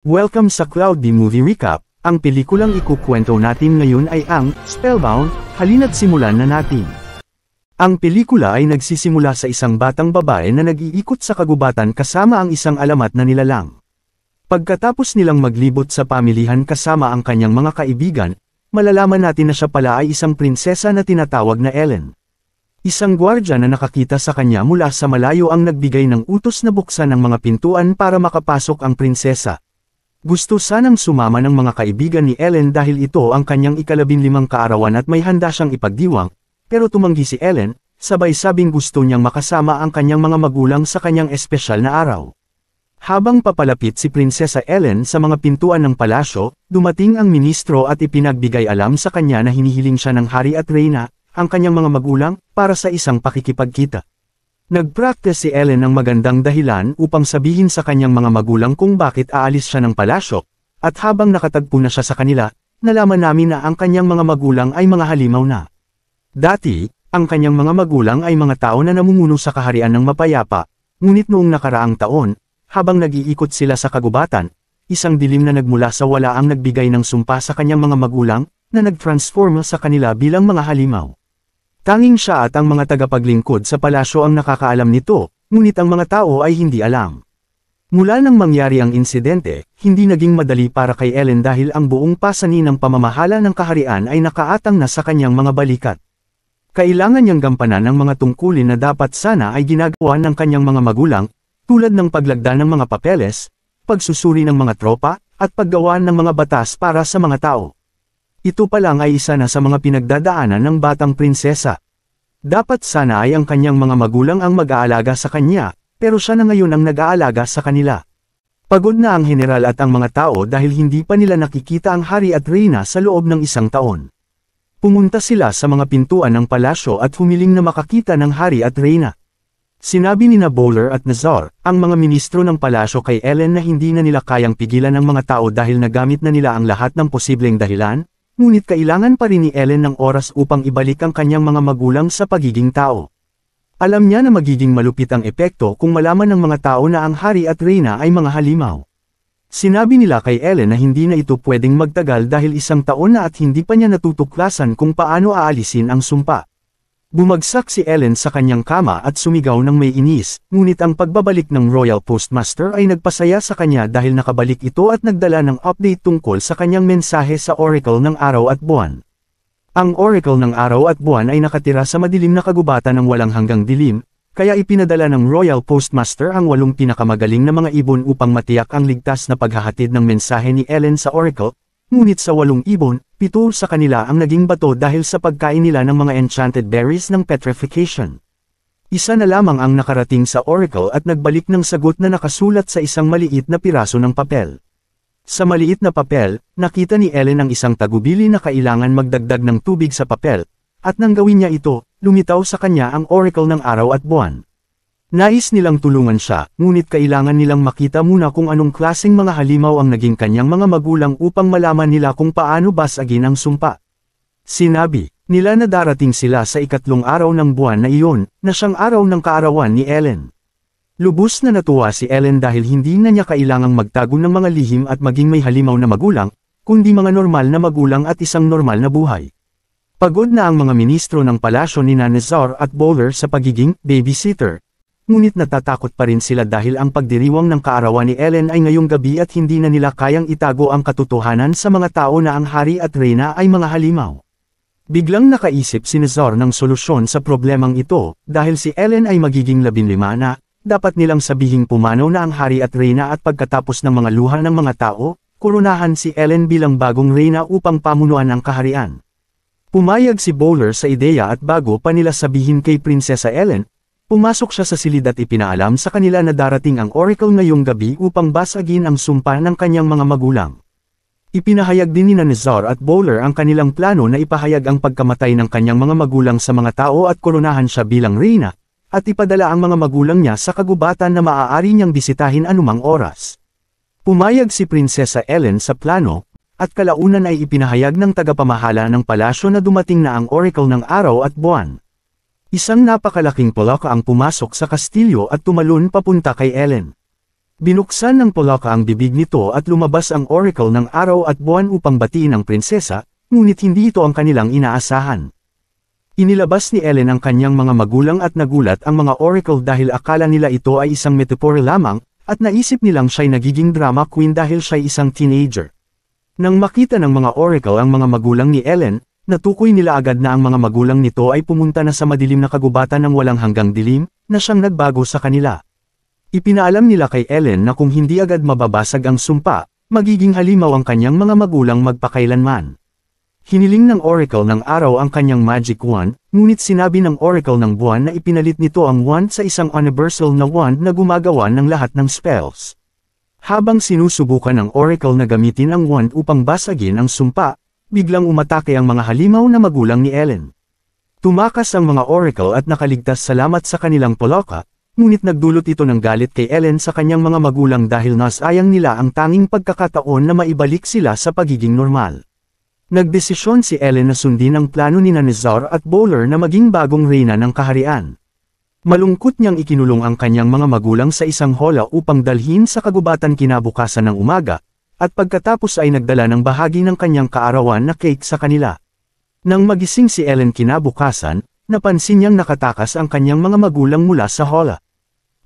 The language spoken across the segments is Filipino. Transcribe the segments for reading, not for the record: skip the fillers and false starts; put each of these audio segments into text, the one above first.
Welcome sa Cloudy Movie Recap. Ang pelikulang ikukwento natin ngayon ay ang Spellbound. Halina't simulan na natin. Ang pelikula ay nagsisimula sa isang batang babae na nag-iikot sa kagubatan kasama ang isang alamat na nilalang. Pagkatapos nilang maglibot sa pamilihan kasama ang kanyang mga kaibigan, malalaman natin na siya pala ay isang prinsesa na tinatawag na Ellen. Isang gwardya na nakakita sa kanya mula sa malayo ang nagbigay ng utos na buksan ang mga pintuan para makapasok ang prinsesa. Gusto sanang sumama ng mga kaibigan ni Ellen dahil ito ang kanyang ika-15 kaarawan at may handa siyang ipagdiwang, pero tumanggi si Ellen, sabay sabing gusto niyang makasama ang kanyang mga magulang sa kanyang espesyal na araw. Habang papalapit si Prinsesa Ellen sa mga pintuan ng palasyo, dumating ang ministro at ipinagbigay alam sa kanya na hinihiling siya ng hari at reyna, ang kanyang mga magulang, para sa isang pakikipagkita. Nag-practice si Ellen ng magandang dahilan upang sabihin sa kanyang mga magulang kung bakit aalis siya ng palasyo, at habang nakatagpo na siya sa kanila, nalaman namin na ang kanyang mga magulang ay mga halimaw na. Dati, ang kanyang mga magulang ay mga tao na namumuno sa kaharian ng mapayapa, ngunit noong nakaraang taon, habang nag-iikot sila sa kagubatan, isang dilim na nagmula sa wala ang nagbigay ng sumpa sa kanyang mga magulang, na nag-transform sa kanila bilang mga halimaw. Tanging siya at ang mga tagapaglingkod sa palasyo ang nakakaalam nito, ngunit ang mga tao ay hindi alam. Mula nang mangyari ang insidente, hindi naging madali para kay Ellen dahil ang buong pasanin ng pamamahala ng kaharian ay nakaatang na sa kanyang mga balikat. Kailangan niyang gampanan ang mga tungkulin na dapat sana ay ginagawa ng kanyang mga magulang, tulad ng paglagda ng mga papeles, pagsusuri ng mga tropa, at paggawa ng mga batas para sa mga tao. Ito pa lang ay isa na sa mga pinagdadaanan ng batang prinsesa. Dapat sana ay ang kanyang mga magulang ang mag-aalaga sa kanya, pero siya na ngayon ang nag-aalaga sa kanila. Pagod na ang general at ang mga tao dahil hindi pa nila nakikita ang hari at reyna sa loob ng isang taon. Pumunta sila sa mga pintuan ng palasyo at humiling na makakita ng hari at reyna. Sinabi ni Bowler at Nazar, ang mga ministro ng palasyo kay Ellen na hindi na nila kayang pigilan ang mga tao dahil nagamit na nila ang lahat ng posibleng dahilan, ngunit kailangan pa rin ni Ellen ng oras upang ibalik ang kanyang mga magulang sa pagiging tao. Alam niya na magiging malupit ang epekto kung malaman ng mga tao na ang hari at reyna ay mga halimaw. Sinabi nila kay Ellen na hindi na ito pwedeng magtagal dahil isang taon na at hindi pa niya natutuklasan kung paano aalisin ang sumpa. Bumagsak si Ellen sa kanyang kama at sumigaw ng may inis, ngunit ang pagbabalik ng Royal Postmaster ay nagpasaya sa kanya dahil nakabalik ito at nagdala ng update tungkol sa kanyang mensahe sa Oracle ng Araw at Buwan. Ang Oracle ng Araw at Buwan ay nakatira sa madilim na kagubatan ng walang hanggang dilim, kaya ipinadala ng Royal Postmaster ang 8 pinakamagaling na mga ibon upang matiyak ang ligtas na paghahatid ng mensahe ni Ellen sa Oracle, ngunit sa 8 ibon, 7 sa kanila ang naging bato dahil sa pagkain nila ng mga enchanted berries ng petrification. Isa na lamang ang nakarating sa Oracle at nagbalik ng sagot na nakasulat sa isang maliit na piraso ng papel. Sa maliit na papel, nakita ni Ellen ang isang tagubili na kailangan magdagdag ng tubig sa papel, at nang gawin niya ito, lumitaw sa kanya ang Oracle ng Araw at Buwan. Nais nilang tulungan siya, ngunit kailangan nilang makita muna kung anong klaseng mga halimaw ang naging kanyang mga magulang upang malaman nila kung paano basagin ang sumpa. Sinabi nila na darating sila sa 3 araw ng buwan na iyon, na siyang araw ng kaarawan ni Ellen. Lubos na natuwa si Ellen dahil hindi na niya kailangang magtago ng mga lihim at maging may halimaw na magulang, kundi mga normal na magulang at isang normal na buhay. Pagod na ang mga ministro ng palasyo ni Nazar at Bowler sa pagiging babysitter. Ngunit natatakot pa rin sila dahil ang pagdiriwang ng kaarawan ni Ellen ay ngayong gabi at hindi na nila kayang itago ang katotohanan sa mga tao na ang hari at reyna ay mga halimaw. Biglang nakaisip si Nazar ng solusyon sa problemang ito, dahil si Ellen ay magiging 15 na, dapat nilang sabihing pumanaw na ang hari at reyna at pagkatapos ng mga luha ng mga tao, koronahan si Ellen bilang bagong reyna upang pamunuan ang kaharian. Pumayag si Bowler sa ideya at bago pa nila sabihin kay Prinsesa Ellen, pumasok siya sa silid at ipinaalam sa kanila na darating ang Oracle ngayong gabi upang basagin ang sumpa ng kanyang mga magulang. Ipinahayag din ni Nazar at Bowler ang kanilang plano na ipahayag ang pagkamatay ng kanyang mga magulang sa mga tao at koronahan siya bilang reyna, at ipadala ang mga magulang niya sa kagubatan na maaari niyang bisitahin anumang oras. Pumayag si Prinsesa Ellen sa plano, at kalaunan ay ipinahayag ng tagapamahala ng palasyo na dumating na ang Oracle ng Araw at Buwan. Isang napakalaking palaka ang pumasok sa kastilyo at tumalon papunta kay Ellen. Binuksan ng Polaka ang bibig nito at lumabas ang oracle ng araw at buwan upang batiin ang prinsesa, ngunit hindi ito ang kanilang inaasahan. Inilabas ni Ellen ang kanyang mga magulang at nagulat ang mga oracle dahil akala nila ito ay isang metaphor lamang, at naisip nilang siya'y nagiging drama queen dahil siya'y isang teenager. Nang makita ng mga oracle ang mga magulang ni Ellen, natukoy nila agad na ang mga magulang nito ay pumunta na sa madilim na kagubatan ng walang hanggang dilim, na siyang nagbago sa kanila. Ipinaalam nila kay Ellen na kung hindi agad mababasag ang sumpa, magiging halimaw ang kanyang mga magulang magpakailanman. Hiniling ng oracle ng araw ang kanyang magic wand, ngunit sinabi ng oracle ng buwan na ipinalit nito ang wand sa isang universal na wand na gumagawa ng lahat ng spells. Habang sinusubukan ng oracle na gamitin ang wand upang basagin ang sumpa, biglang umatake ang mga halimaw na magulang ni Ellen. Tumakas ang mga oracle at nakaligtas salamat sa kanilang Polaka, ngunit nagdulot ito ng galit kay Ellen sa kanyang mga magulang dahil nasayang nila ang tanging pagkakataon na maibalik sila sa pagiging normal. Nagdesisyon si Ellen na sundin ang plano ni Nazar at Bowler na maging bagong reyna ng kaharian. Malungkot niyang ikinulong ang kanyang mga magulang sa isang hola upang dalhin sa kagubatan kinabukasan ng umaga, at pagkatapos ay nagdala ng bahagi ng kanyang kaarawan na cake sa kanila. Nang magising si Ellen kinabukasan, napansin niyang nakatakas ang kanyang mga magulang mula sa hola.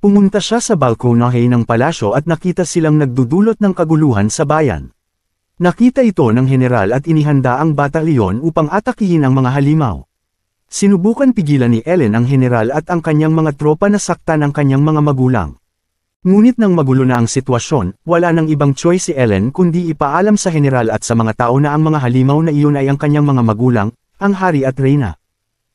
Pumunta siya sa balkonahe ng palasyo at nakita silang nagdudulot ng kaguluhan sa bayan. Nakita ito ng general at inihanda ang batalyon upang atakihin ang mga halimaw. Sinubukan pigilan ni Ellen ang general at ang kanyang mga tropa na saktan ang kanyang mga magulang. Ngunit nang magulo na ang sitwasyon, wala nang ibang choice si Ellen kundi ipaalam sa general at sa mga tao na ang mga halimaw na iyon ay ang kanyang mga magulang, ang hari at reyna.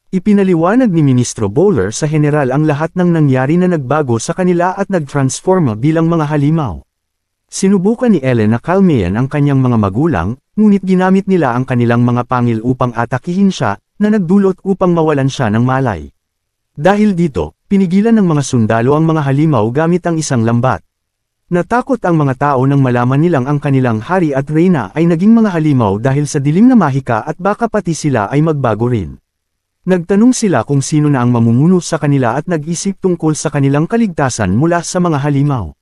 Ipinaliwanag ni Ministro Bowler sa general ang lahat ng nangyari na nagbago sa kanila at nag-transforma bilang mga halimaw. Sinubukan ni Ellen na kalmeyan ang kanyang mga magulang, ngunit ginamit nila ang kanilang mga pangil upang atakihin siya, na nagdulot upang mawalan siya ng malay. Dahil dito, pinigilan ng mga sundalo ang mga halimaw gamit ang isang lambat. Natakot ang mga tao nang malaman nilang ang kanilang hari at reyna ay naging mga halimaw dahil sa dilim na mahika at baka pati sila ay magbago rin. Nagtanong sila kung sino na ang mamumuno sa kanila at nag-isip tungkol sa kanilang kaligtasan mula sa mga halimaw.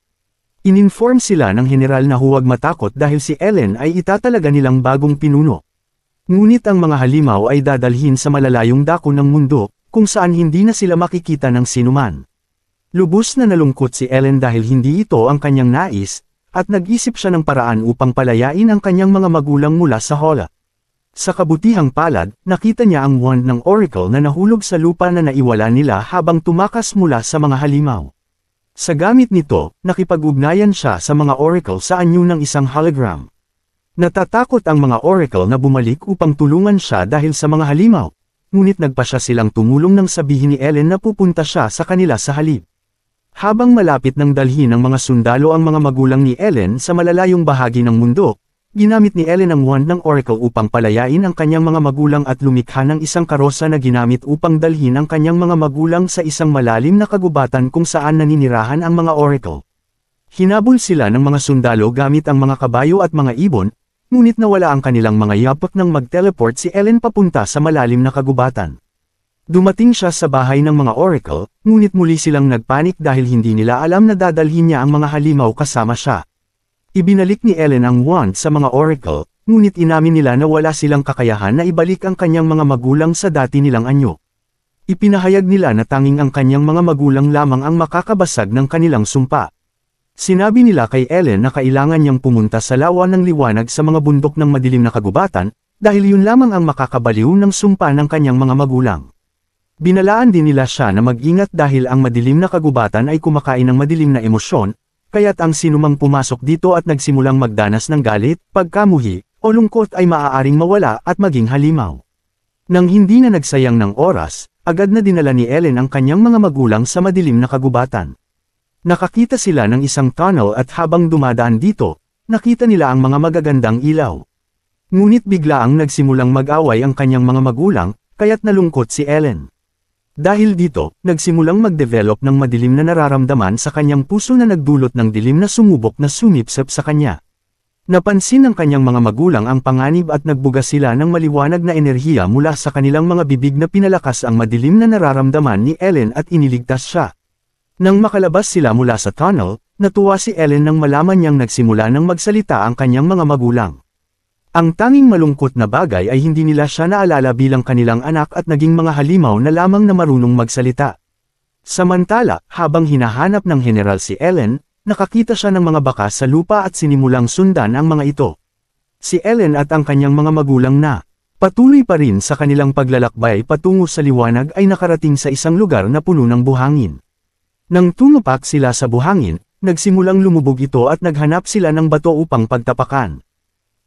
Ininform sila ng general na huwag matakot dahil si Ellen ay itatalaga nilang bagong pinuno. Ngunit ang mga halimaw ay dadalhin sa malalayong dako ng mundo, kung saan hindi na sila makikita ng sinuman. Lubos na nalungkot si Ellen dahil hindi ito ang kanyang nais, at nag-isip siya ng paraan upang palayain ang kanyang mga magulang mula sa hola. Sa kabutihang palad, nakita niya ang wand ng oracle na nahulog sa lupa na naiwala nila habang tumakas mula sa mga halimaw. Sa gamit nito, nakipag-ugnayan siya sa mga oracle sa anyo ng isang hologram. Natatakot ang mga oracle na bumalik upang tulungan siya dahil sa mga halimaw, ngunit nagpasya silang tumulong nang sabihin ni Ellen na pupunta siya sa kanila sa halip. Habang malapit nang dalhin ng mga sundalo ang mga magulang ni Ellen sa malalayong bahagi ng mundo, ginamit ni Ellen ang wand ng oracle upang palayain ang kanyang mga magulang at lumikha ng isang karosa na ginamit upang dalhin ang kanyang mga magulang sa isang malalim na kagubatan kung saan naninirahan ang mga oracle. Hinabol sila ng mga sundalo gamit ang mga kabayo at mga ibon, ngunit nawala ang kanilang mga yapak nang mag-teleport si Ellen papunta sa malalim na kagubatan. Dumating siya sa bahay ng mga oracle, ngunit muli silang nagpanik dahil hindi nila alam na dadalhin niya ang mga halimaw kasama siya. Ibinalik ni Ellen ang wand sa mga oracle, ngunit inamin nila na wala silang kakayahan na ibalik ang kanyang mga magulang sa dati nilang anyo. Ipinahayag nila na tanging ang kanyang mga magulang lamang ang makakabasag ng kanilang sumpa. Sinabi nila kay Ellen na kailangan niyang pumunta sa lawa ng liwanag sa mga bundok ng madilim na kagubatan, dahil yun lamang ang makakabaliw ng sumpa ng kanyang mga magulang. Binalaan din nila siya na mag-ingat dahil ang madilim na kagubatan ay kumakain ng madilim na emosyon, kaya't ang sinumang pumasok dito at nagsimulang magdanas ng galit, pagkamuhi, o lungkot ay maaaring mawala at maging halimaw. Nang hindi na nagsayang ng oras, agad na dinala ni Ellen ang kanyang mga magulang sa madilim na kagubatan. Nakakita sila ng isang tunnel at habang dumadaan dito, nakita nila ang mga magagandang ilaw. Ngunit biglaang nagsimulang mag-away ang kanyang mga magulang, kaya't nalungkot si Ellen. Dahil dito, nagsimulang mag-develop ng madilim na nararamdaman sa kanyang puso na nagdulot ng dilim na sumubok na sumipsip sa kanya. Napansin ng kanyang mga magulang ang panganib at nagbuga sila ng maliwanag na enerhiya mula sa kanilang mga bibig na pinalakas ang madilim na nararamdaman ni Ellen at iniligtas siya. Nang makalabas sila mula sa tunnel, Natuwa si Ellen nang malaman niyang nagsimula ng magsalita ang kanyang mga magulang. Ang tanging malungkot na bagay ay hindi nila siya naalala bilang kanilang anak at naging mga halimaw na lamang na marunong magsalita. Samantala, habang hinahanap ng general si Ellen, nakakita siya ng mga bakas sa lupa at sinimulang sundan ang mga ito. Si Ellen at ang kanyang mga magulang na patuloy pa rin sa kanilang paglalakbay patungo sa liwanag ay nakarating sa isang lugar na puno ng buhangin. Nang tumapak sila sa buhangin, nagsimulang lumubog ito at naghanap sila ng bato upang pagtapakan.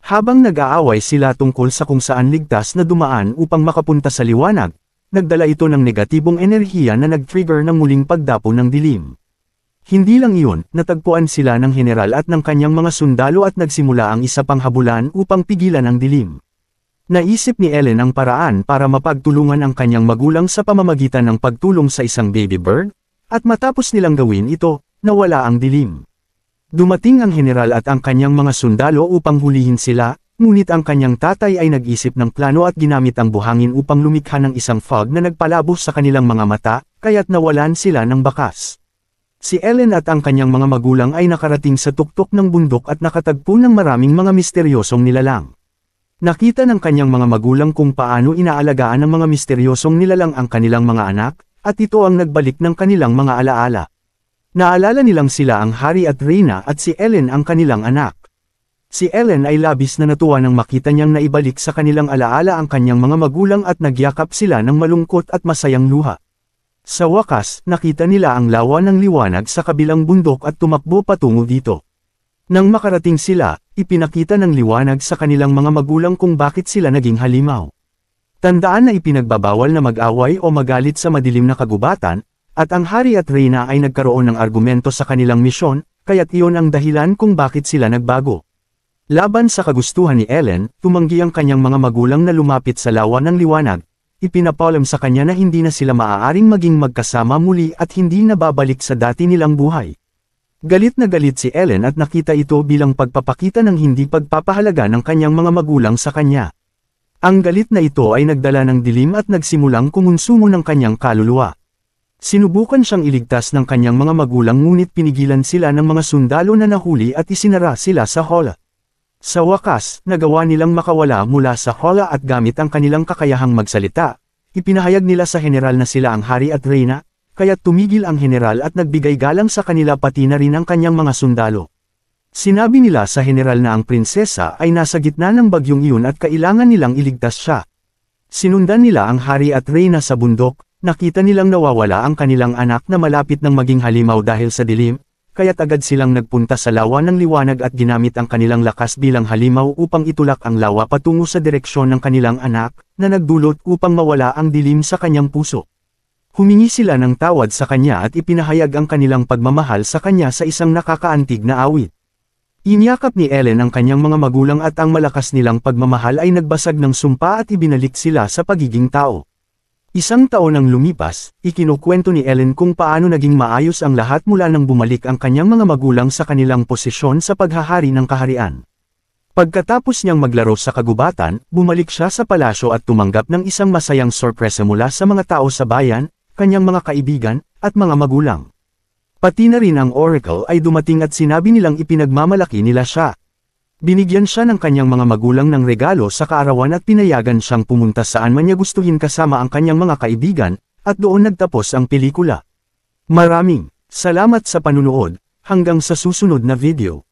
Habang nag-aaway sila tungkol sa kung saan ligtas na dumaan upang makapunta sa liwanag, nagdala ito ng negatibong enerhiya na nag-trigger ng muling pagdapo ng dilim. Hindi lang iyon, natagpuan sila ng general at ng kanyang mga sundalo at nagsimula ang isa pang habulan upang pigilan ang dilim. Naisip ni Ellen ang paraan para mapagtulungan ang kanyang magulang sa pamamagitan ng pagtulong sa isang baby bird, at matapos nilang gawin ito, nawala ang dilim. Dumating ang general at ang kanyang mga sundalo upang hulihin sila, ngunit ang kanyang tatay ay nag-isip ng plano at ginamit ang buhangin upang lumikha ng isang fog na nagpalabo sa kanilang mga mata, kaya't nawalan sila ng bakas. Si Ellen at ang kanyang mga magulang ay nakarating sa tuktok ng bundok at nakatagpo ng maraming mga misteryosong nilalang. Nakita ng kanyang mga magulang kung paano inaalagaan ng mga misteryosong nilalang ang kanilang mga anak, at ito ang nagbalik ng kanilang mga alaala. Naalala nilang sila ang hari at reyna at si Ellen ang kanilang anak. Si Ellen ay labis na natuwa nang makita niyang naibalik sa kanilang alaala ang kanyang mga magulang at nagyakap sila ng malungkot at masayang luha. Sa wakas, nakita nila ang lawa ng liwanag sa kabilang bundok at tumakbo patungo dito. Nang makarating sila, ipinakita ng liwanag sa kanilang mga magulang kung bakit sila naging halimaw. Tandaan na ipinagbabawal na mag-away o magalit sa madilim na kagubatan, at ang hari at reyna ay nagkaroon ng argumento sa kanilang misyon, kaya't iyon ang dahilan kung bakit sila nagbago. Laban sa kagustuhan ni Ellen, tumanggi ang kanyang mga magulang na lumapit sa lawa ng liwanag, ipinapalam sa kanya na hindi na sila maaaring maging magkasama muli at hindi na babalik sa dati nilang buhay. Galit na galit si Ellen at nakita ito bilang pagpapakita ng hindi pagpapahalaga ng kanyang mga magulang sa kanya. Ang galit na ito ay nagdala ng dilim at nagsimulang kumonsumo ng kanyang kaluluwa. Sinubukan siyang iligtas ng kanyang mga magulang ngunit pinigilan sila ng mga sundalo na nahuli at isinara sila sa hola. Sa wakas, nagawa nilang makawala mula sa hola at gamit ang kanilang kakayahang magsalita, ipinahayag nila sa general na sila ang hari at reyna, kaya tumigil ang general at nagbigay galang sa kanila pati na rin ang kanyang mga sundalo. Sinabi nila sa general na ang prinsesa ay nasa gitna ng bagyong iyon at kailangan nilang iligtas siya. Sinundan nila ang hari at reyna sa bundok, nakita nilang nawawala ang kanilang anak na malapit ng maging halimaw dahil sa dilim, kaya't agad silang nagpunta sa lawa ng liwanag at ginamit ang kanilang lakas bilang halimaw upang itulak ang lawa patungo sa direksyon ng kanilang anak, na nagdulot upang mawala ang dilim sa kanyang puso. Humingi sila ng tawad sa kanya at ipinahayag ang kanilang pagmamahal sa kanya sa isang nakakaantig na awit. Inyakap ni Ellen ang kanyang mga magulang at ang malakas nilang pagmamahal ay nagbasag ng sumpa at ibinalik sila sa pagiging tao. Isang taon nang lumipas, ikinukwento ni Ellen kung paano naging maayos ang lahat mula nang bumalik ang kanyang mga magulang sa kanilang posisyon sa paghahari ng kaharian. Pagkatapos niyang maglaro sa kagubatan, bumalik siya sa palasyo at tumanggap ng isang masayang sorpresa mula sa mga tao sa bayan, kanyang mga kaibigan, at mga magulang. Pati na rin ang Oracle ay dumating at sinabi nilang ipinagmamalaki nila siya. Binigyan siya ng kanyang mga magulang ng regalo sa kaarawan at pinayagan siyang pumunta saan man niya gustuhin kasama ang kanyang mga kaibigan, at doon nagtapos ang pelikula. Maraming salamat sa panunood, hanggang sa susunod na video.